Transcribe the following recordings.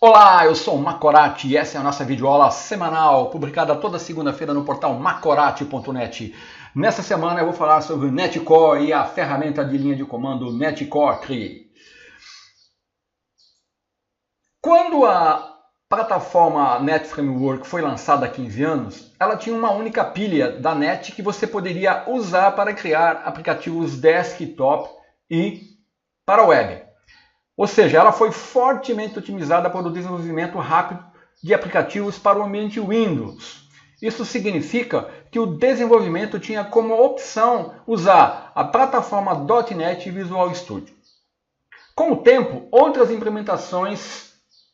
Olá, eu sou o Macorati e essa é a nossa videoaula semanal, publicada toda segunda-feira no portal macorati.net. Nessa semana eu vou falar sobre o Netcore e a ferramenta de linha de comando Netcore CRI. Quando a plataforma Net Framework foi lançada há 15 anos, ela tinha uma única pilha da Net que você poderia usar para criar aplicativos desktop e para web. Ou seja, ela foi fortemente otimizada para o desenvolvimento rápido de aplicativos para o ambiente Windows. Isso significa que o desenvolvimento tinha como opção usar a plataforma .NET e Visual Studio. Com o tempo, outras implementações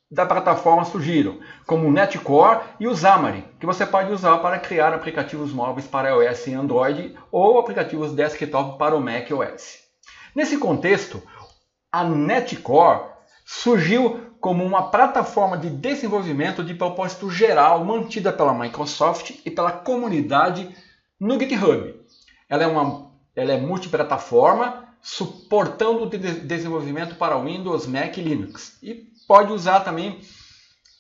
da plataforma surgiram, como o Netcore e o Xamarin, que você pode usar para criar aplicativos móveis para iOS e Android ou aplicativos desktop para o macOS. Nesse contexto, a Netcore surgiu como uma plataforma de desenvolvimento de propósito geral mantida pela Microsoft e pela comunidade no GitHub. Ela é multiplataforma, suportando o desenvolvimento para Windows, Mac e Linux. E pode usar também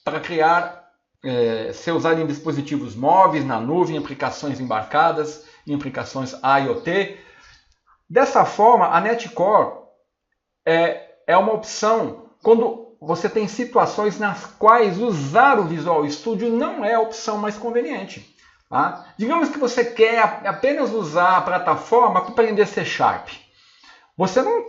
para ser usada em dispositivos móveis, na nuvem, em aplicações embarcadas, em aplicações IoT. Dessa forma, a Netcore é uma opção quando você tem situações nas quais usar o Visual Studio não é a opção mais conveniente. Tá? Digamos que você quer apenas usar a plataforma para aprender C#. Você não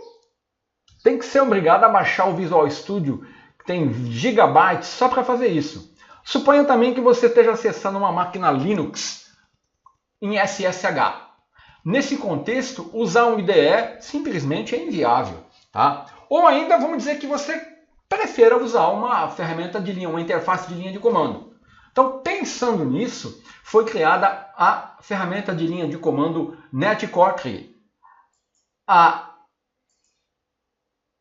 tem que ser obrigado a baixar o Visual Studio, que tem gigabytes, só para fazer isso. Suponha também que você esteja acessando uma máquina Linux em SSH. Nesse contexto, usar um IDE simplesmente é inviável. Tá? Ou ainda vamos dizer que você prefere usar uma ferramenta de linha, uma interface de linha de comando. Então, pensando nisso, foi criada a ferramenta de linha de comando Netcore CRI.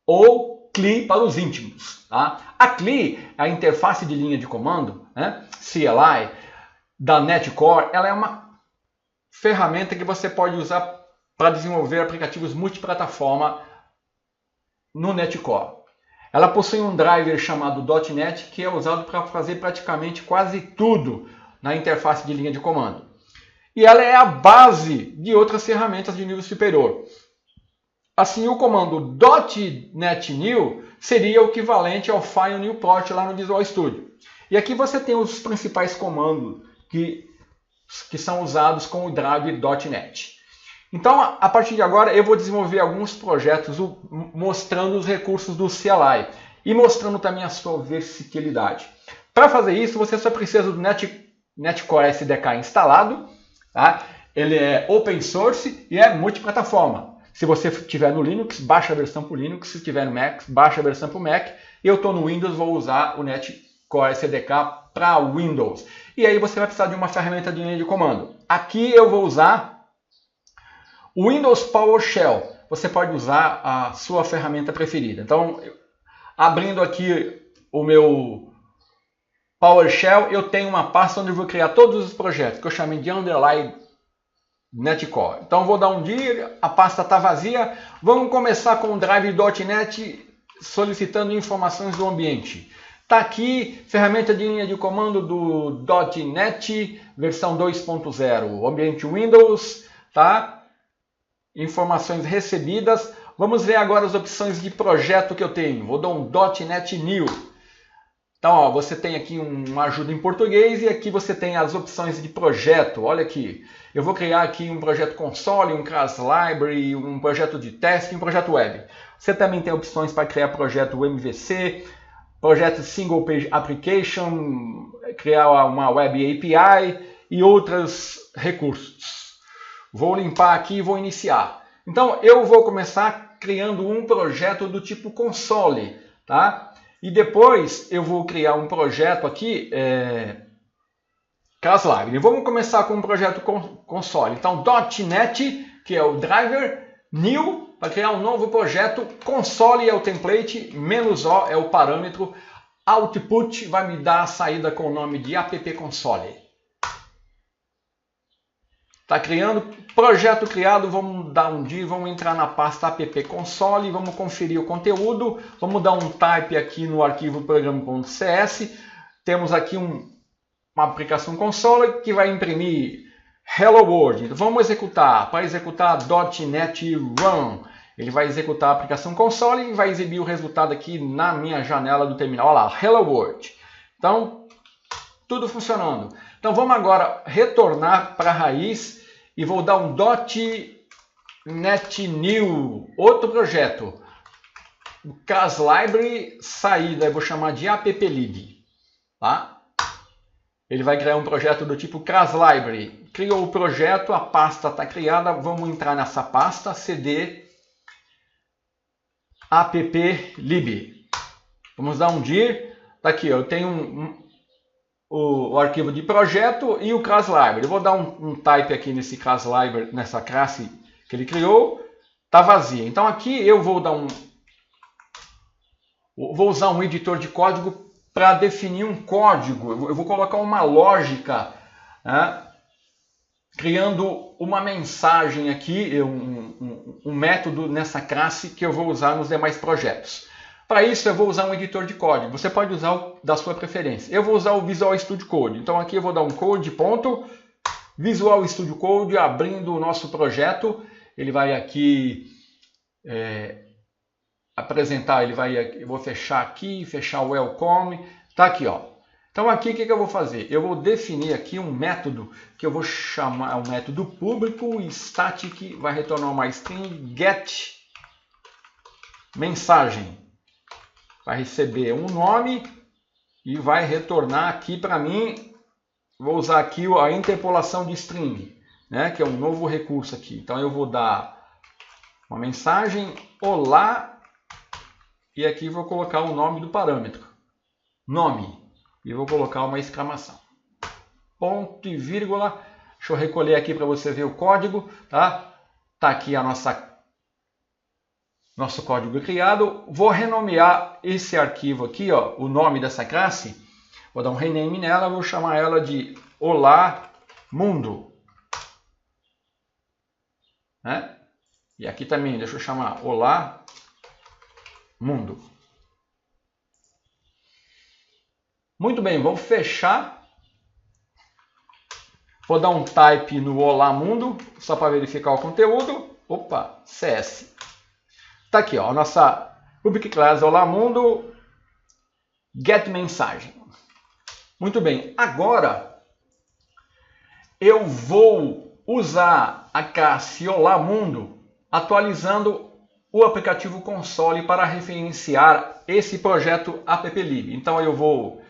Ou CLI para os íntimos. Tá? A CLI, a interface de linha de comando, CLI, da Netcore, ela é uma ferramenta que você pode usar para desenvolver aplicativos multiplataforma no Netcore. Ela possui um driver chamado .NET que é usado para fazer praticamente quase tudo na interface de linha de comando. E ela é a base de outras ferramentas de nível superior. Assim, o comando .NET New seria o equivalente ao File New Port lá no Visual Studio. E aqui você tem os principais comandos que são usados com o driver .NET. Então, a partir de agora, eu vou desenvolver alguns projetos mostrando os recursos do CLI e mostrando também a sua versatilidade. Para fazer isso, você só precisa do Netcore SDK instalado. Tá? Ele é open source e é multiplataforma. Se você estiver no Linux, baixa a versão para o Linux. Se estiver no Mac, baixa a versão para o Mac. Eu estou no Windows, vou usar o Netcore SDK para Windows. E aí você vai precisar de uma ferramenta de linha de comando. Aqui eu vou usar o Windows PowerShell. Você pode usar a sua ferramenta preferida. Então, abrindo aqui o meu PowerShell, eu tenho uma pasta onde eu vou criar todos os projetos, que eu chamei de Underline Netcore. Então, vou dar um dia, a pasta está vazia. Vamos começar com o drive.net solicitando informações do ambiente. Está aqui, ferramenta de linha de comando do .NET, versão 2.0, ambiente Windows, tá? Informações recebidas. Vamos ver agora as opções de projeto que eu tenho. Vou dar um .NET New. Então, ó, você tem aqui uma ajuda em português e aqui você tem as opções de projeto. Olha aqui. Eu vou criar aqui um projeto console, um class library, um projeto de teste e um projeto web. Você também tem opções para criar projeto MVC, projeto Single Page Application, criar uma Web API e outros recursos. Vou limpar aqui e vou iniciar. Então, eu vou começar criando um projeto do tipo console. Tá? E depois eu vou criar um projeto aqui, class library. Vamos começar com um projeto console. Então, .NET, que é o driver, new, para criar um novo projeto. Console é o template, -o é o parâmetro. Output vai me dar a saída com o nome de app console. Está criando, projeto criado, vamos dar um dia, vamos entrar na pasta app console, vamos conferir o conteúdo, vamos dar um type aqui no arquivo programa.cs, temos aqui uma aplicação console que vai imprimir Hello World. Então, vamos executar, para executar .NET Run, ele vai executar a aplicação console e vai exibir o resultado aqui na minha janela do terminal, olha lá, Hello World. Então, tudo funcionando. Então vamos agora retornar para a raiz e vou dar um .NET New, outro projeto. Class Library, saída, eu vou chamar de applib. Tá? Ele vai criar um projeto do tipo Class Library. Criou o projeto, a pasta está criada, vamos entrar nessa pasta, cd applib. Vamos dar um dir, tá aqui, eu tenho o arquivo de projeto e o class library. Eu vou dar um type aqui nesse class library, nessa classe que ele criou, tá vazia. Então aqui eu vou dar vou usar um editor de código para definir um código. Eu vou colocar uma lógica, né, criando uma mensagem aqui, um método nessa classe que eu vou usar nos demais projetos. Para isso eu vou usar um editor de código. Você pode usar o da sua preferência. Eu vou usar o Visual Studio Code. Então aqui eu vou dar um code.visual Studio Code, abrindo o nosso projeto. Ele vai aqui apresentar, eu vou fechar aqui, fechar o welcome. Tá aqui, ó. Então aqui o que eu vou fazer? Eu vou definir aqui um método que eu vou chamar um método público, static, vai retornar uma string get mensagem. Vai receber um nome e vai retornar aqui para mim. Vou usar aqui a interpolação de string, né, que é um novo recurso aqui. Então eu vou dar uma mensagem olá e aqui vou colocar o nome do parâmetro, nome, e vou colocar uma exclamação, ponto e vírgula. Deixa eu recolher aqui para você ver o código, tá? Tá aqui nosso código criado. Vou renomear esse arquivo aqui, ó, o nome dessa classe. Vou dar um rename nela, vou chamar ela de Olá Mundo. Né? E aqui também, deixa eu chamar Olá Mundo. Muito bem, vamos fechar. Vou dar um type no Olá Mundo, só para verificar o conteúdo. Opa, CS. Tá aqui, ó, a nossa public class Olá Mundo, get mensagem. Muito bem, agora eu vou usar a classe Olá Mundo atualizando o aplicativo console para referenciar esse projeto applib. Então eu vou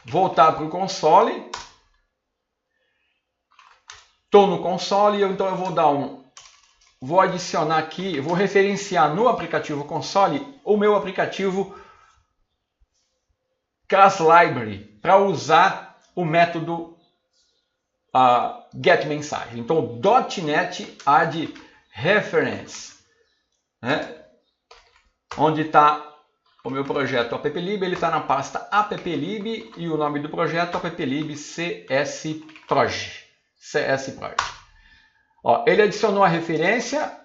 voltar para o console. Estou no console, então eu vou dar vou adicionar aqui, vou referenciar no aplicativo console o meu aplicativo Class Library para usar o método get mensagem. Então .NET add reference, né? Onde está o meu projeto applib, ele está na pasta applib e o nome do projeto applib csproj. Ó, ele adicionou a referência.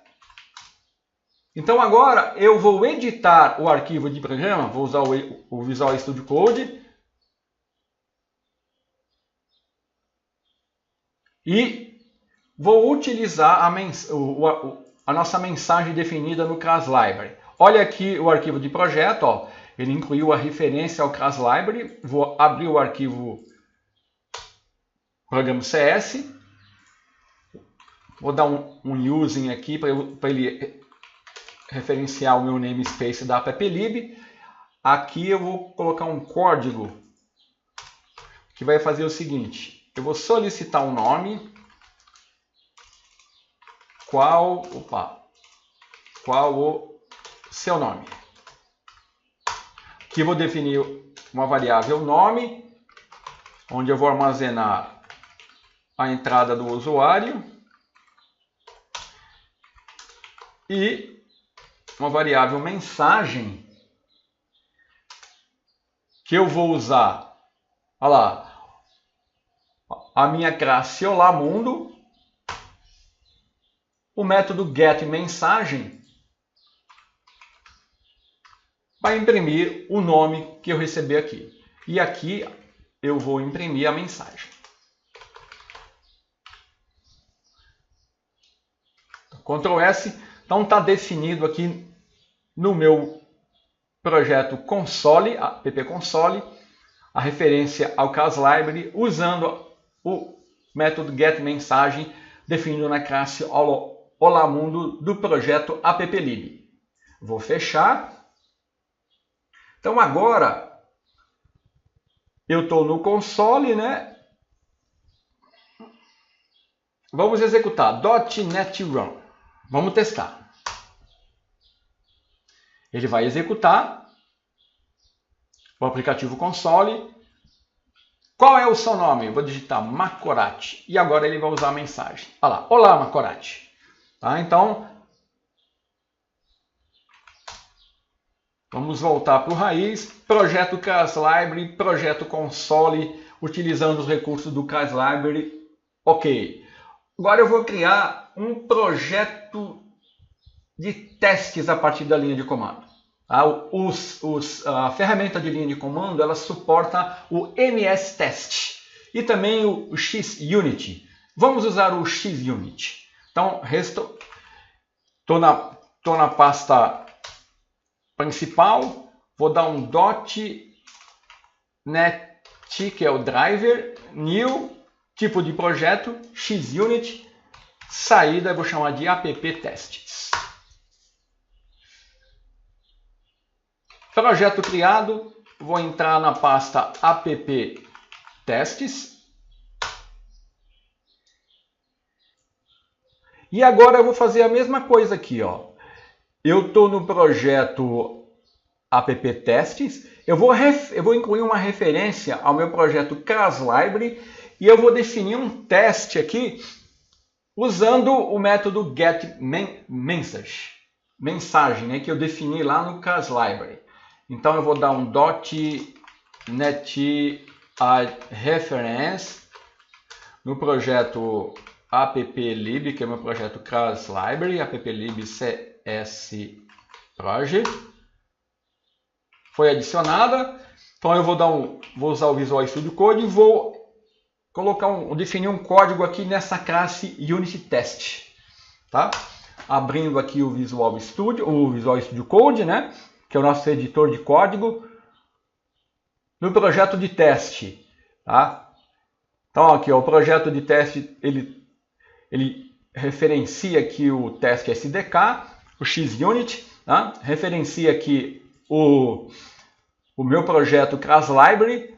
Então agora eu vou editar o arquivo de programa, vou usar o Visual Studio Code e vou utilizar a nossa mensagem definida no Class Library. Olha aqui o arquivo de projeto, ó, ele incluiu a referência ao Class Library. Vou abrir o arquivo programa CS. Vou dar um using aqui para ele referenciar o meu namespace da applib. Aqui eu vou colocar um código que vai fazer o seguinte. Eu vou solicitar um nome. Qual o seu nome? Aqui eu vou definir uma variável nome, onde eu vou armazenar a entrada do usuário. E uma variável mensagem que eu vou usar, olha lá, a minha classe Olá Mundo, o método getMensagem vai imprimir o nome que eu recebi aqui. E aqui eu vou imprimir a mensagem. Ctrl S. Então está definido aqui no meu projeto console, app console, a referência ao ClassLibrary usando o método getMensagem definido na classe Olá Mundo do projeto applib. Vou fechar. Então agora eu estou no console, né? Vamos executar .NET Run. Vamos testar. Ele vai executar o aplicativo console. Qual é o seu nome? Eu vou digitar Macorati. E agora ele vai usar a mensagem. Olha lá. Olá, Macorati. Tá? Então, vamos voltar para o raiz. Projeto ClassLibrary, projeto console, utilizando os recursos do ClassLibrary. Ok. Agora eu vou criar um projeto de testes a partir da linha de comando. A ferramenta de linha de comando ela suporta o MS-Test e também o XUnit. Vamos usar o XUnit. Então, estou na pasta principal, vou dar um .NET, que é o driver, new, tipo de projeto, XUnit, saída eu vou chamar de app-tests. Projeto criado, vou entrar na pasta app-tests. E agora eu vou fazer a mesma coisa aqui, ó. Eu estou no projeto app-tests, eu vou incluir uma referência ao meu projeto ClassLibrary e eu vou definir um teste aqui usando o método getMessage, mensagem, né, que eu defini lá no ClassLibrary. Então eu vou dar um .NET reference no projeto applib, que é meu projeto ClassLibrary, applib CS project. Foi adicionada. Então eu vou usar o Visual Studio Code e vou definir um código aqui nessa classe UnitTest, tá? Abrindo aqui o Visual Studio Code, né? Que é o nosso editor de código, no projeto de teste, tá? Então aqui, ó, o projeto de teste, ele referencia aqui o teste SDK, o XUnit, tá? Referencia aqui o meu projeto ClassLibrary,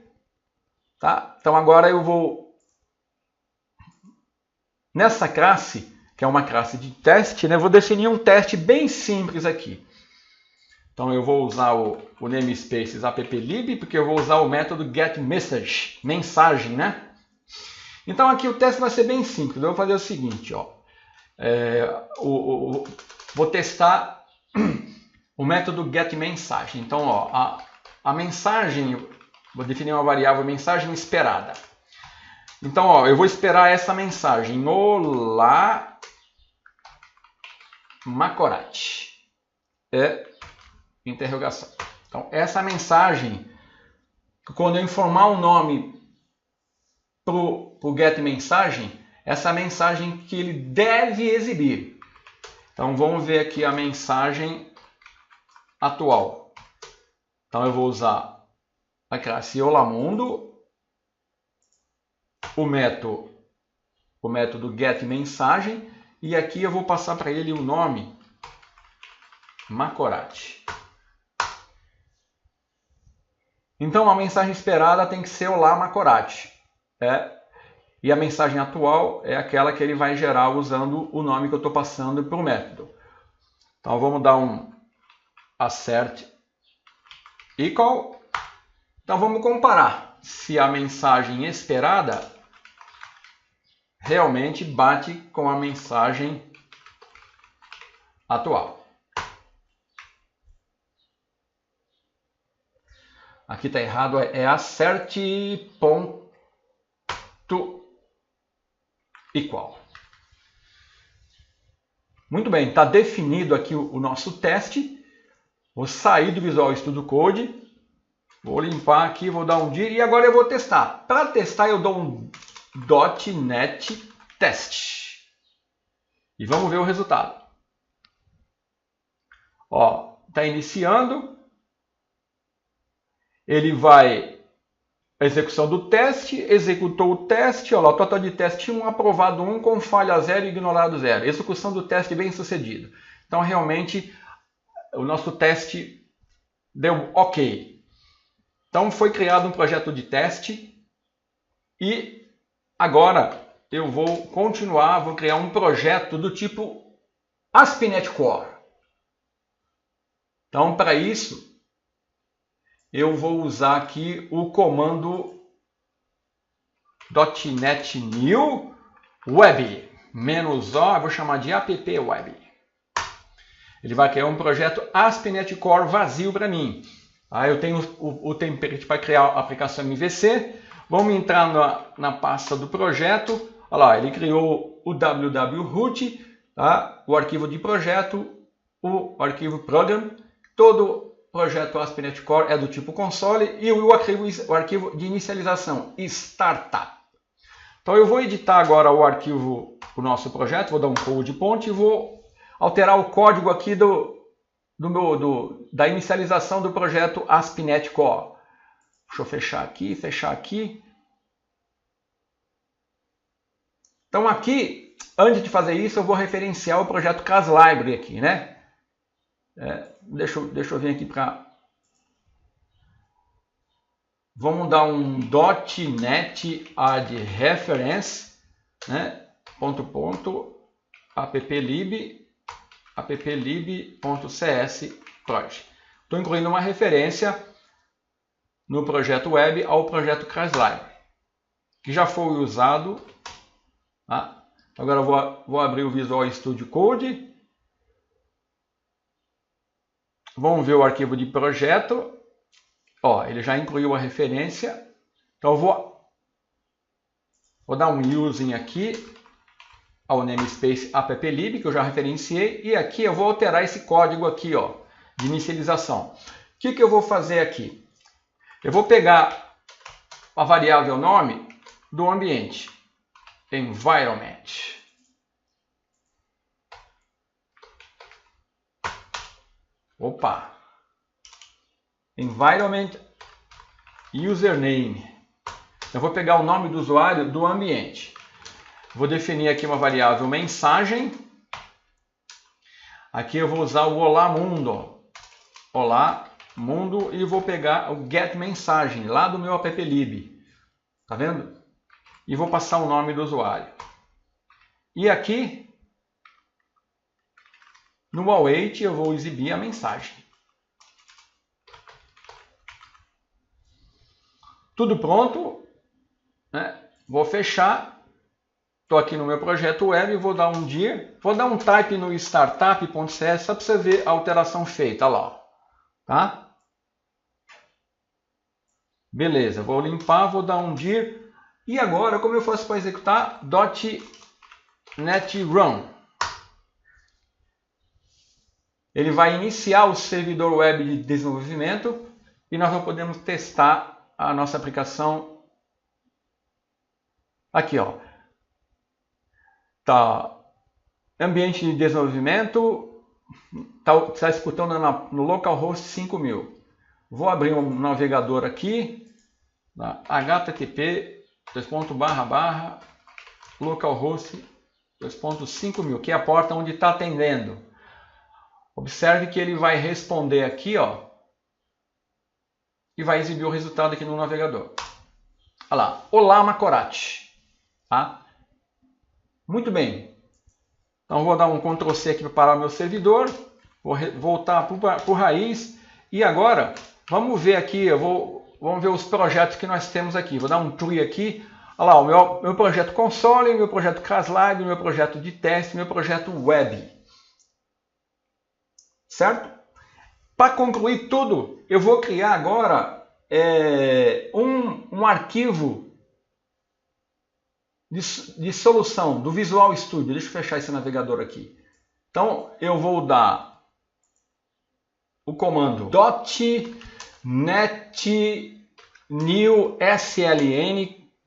tá? Então agora eu vou nessa classe, que é uma classe de teste, né? Vou definir um teste bem simples aqui. Então eu vou usar o namespace applib, porque eu vou usar o método getMessage, mensagem, né? Então aqui o teste vai ser bem simples. Eu vou fazer o seguinte, ó. Vou testar o método getMensagem. Então, ó, a mensagem, vou definir uma variável mensagem esperada. Então, ó, eu vou esperar essa mensagem. Olá, Macorati. Interrogação. Então, essa mensagem, quando eu informar o nome para o getMensagem, essa mensagem que ele deve exibir. Então, vamos ver aqui a mensagem atual. Então, eu vou usar a classe Olá Mundo, o método getMensagem, e aqui eu vou passar para ele o nome Macorati. Então a mensagem esperada tem que ser Olá Macorati. E a mensagem atual é aquela que ele vai gerar usando o nome que eu estou passando para o método. Então vamos dar um assert equal. Então vamos comparar se a mensagem esperada realmente bate com a mensagem atual. Aqui está errado, é assert ponto equal. Muito bem, está definido aqui o nosso teste. Vou sair do Visual Studio Code, vou limpar aqui, vou dar um dir e agora eu vou testar. Para testar eu dou um .NET Test e vamos ver o resultado. Ó, está iniciando, ele vai a execução do teste, executou o teste, olha lá, total de teste 1, aprovado 1, com falha 0 e ignorado 0. Execução do teste bem sucedido. Então, realmente, o nosso teste deu ok. Então, foi criado um projeto de teste e agora eu vou continuar, vou criar um projeto do tipo ASP.NET Core. Então, para isso, eu vou usar aqui o comando .NET New Web, -o, vou chamar de app web. Ele vai criar um projeto ASP.NET Core vazio para mim. Aí eu tenho o template para criar a aplicação MVC. Vamos entrar na pasta do projeto. Olha lá, ele criou o www-root, tá? O arquivo de projeto, o arquivo program, todo projeto ASP.NET Core é do tipo console e o arquivo de inicialização, startup. Então eu vou editar agora o nosso projeto, vou dar um code ponte e vou alterar o código aqui da inicialização do projeto ASP.NET Core. Deixa eu fechar aqui. Então aqui, antes de fazer isso, eu vou referenciar o projeto ClassLibrary aqui, né? Deixa eu vir aqui para... Vamos dar um .NET add reference, né? applib.cs project. Estou incluindo uma referência no projeto web ao projeto ClassLibrary, que já foi usado. Tá? Agora eu vou abrir o Visual Studio Code. Vamos ver o arquivo de projeto. Ó, ele já incluiu a referência. Então eu vou dar um using aqui ao namespace applib, que eu já referenciei. E aqui eu vou alterar esse código aqui, ó, de inicialização. O que eu vou fazer aqui? Eu vou pegar a variável nome do ambiente, environment. Opa! Environment username. Eu vou pegar o nome do usuário do ambiente. Vou definir aqui uma variável mensagem. Aqui eu vou usar o olá mundo. Olá mundo e vou pegar o get mensagem lá do meu applib. Tá vendo? E vou passar o nome do usuário. E aqui no await eu vou exibir a mensagem. Tudo pronto, né? Vou fechar. Estou aqui no meu projeto web, vou dar um dir, vou dar um type no startup.cs só para você ver a alteração feita lá, tá? Beleza, vou limpar, vou dar um dir. E agora, como eu faço para executar? .NET Run. Ele vai iniciar o servidor web de desenvolvimento e nós vamos poder testar a nossa aplicação aqui, ó. Tá ambiente de desenvolvimento, tá escutando no localhost 5000. Vou abrir um navegador aqui, tá? http://localhost 2.5000, que é a porta onde está atendendo. Observe que ele vai responder aqui, ó, e vai exibir o resultado aqui no navegador. Olha lá, olá Macorati. Tá? Muito bem. Então vou dar um Ctrl C aqui para parar o meu servidor. Vou voltar para o raiz. E agora, vamos ver aqui, vamos ver os projetos que nós temos aqui. Vou dar um tree aqui. Olha lá, o meu projeto console, meu projeto ClassLibrary, meu projeto de teste, meu projeto web. Certo? Para concluir tudo, eu vou criar agora um arquivo de solução do Visual Studio. Deixa eu fechar esse navegador aqui. Então, eu vou dar o comando .NET-NEW-SLN,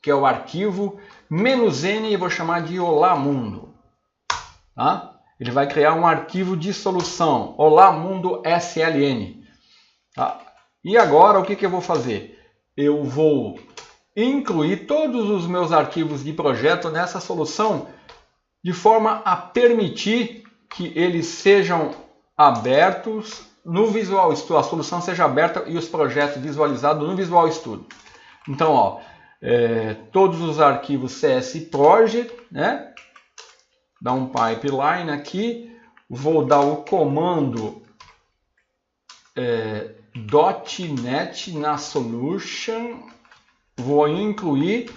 que é o arquivo, -n, e vou chamar de Olá Mundo. Tá? Ele vai criar um arquivo de solução, Olá Mundo SLN. Tá? E agora, o que eu vou fazer? Eu vou incluir todos os meus arquivos de projeto nessa solução, de forma a permitir que eles sejam abertos no Visual Studio, a solução seja aberta e os projetos visualizados no Visual Studio. Então, ó, todos os arquivos CS Project, né? Dá um pipeline aqui, vou dar o comando .NET na solution, vou incluir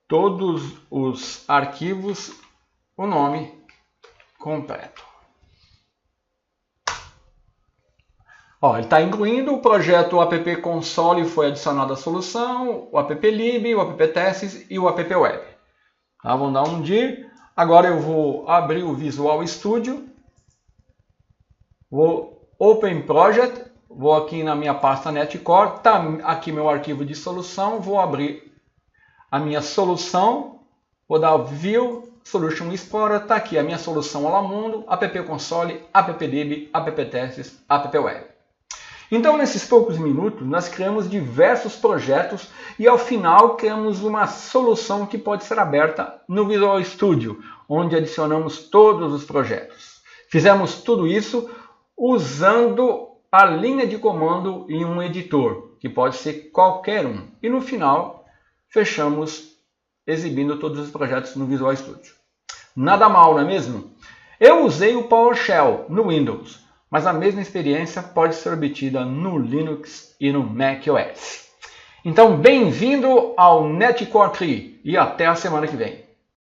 todos os arquivos, o nome completo. Ó, ele está incluindo o projeto app console, foi adicionado à solução, o app-lib, o app-tests e o app-web. Tá, vamos dar um dir. Agora eu vou abrir o Visual Studio, vou Open Project, vou aqui na minha pasta NetCore, está aqui meu arquivo de solução, vou abrir a minha solução, vou dar View, Solution Explorer, está aqui a minha solução Olá Mundo, app console, app-lib, app-tests, app-web. Então, nesses poucos minutos, nós criamos diversos projetos e, ao final, criamos uma solução que pode ser aberta no Visual Studio, onde adicionamos todos os projetos. Fizemos tudo isso usando a linha de comando em um editor, que pode ser qualquer um. E, no final, fechamos exibindo todos os projetos no Visual Studio. Nada mal, não é mesmo? Eu usei o PowerShell no Windows, mas a mesma experiência pode ser obtida no Linux e no macOS. Então, bem-vindo ao NetCore 3 e até a semana que vem.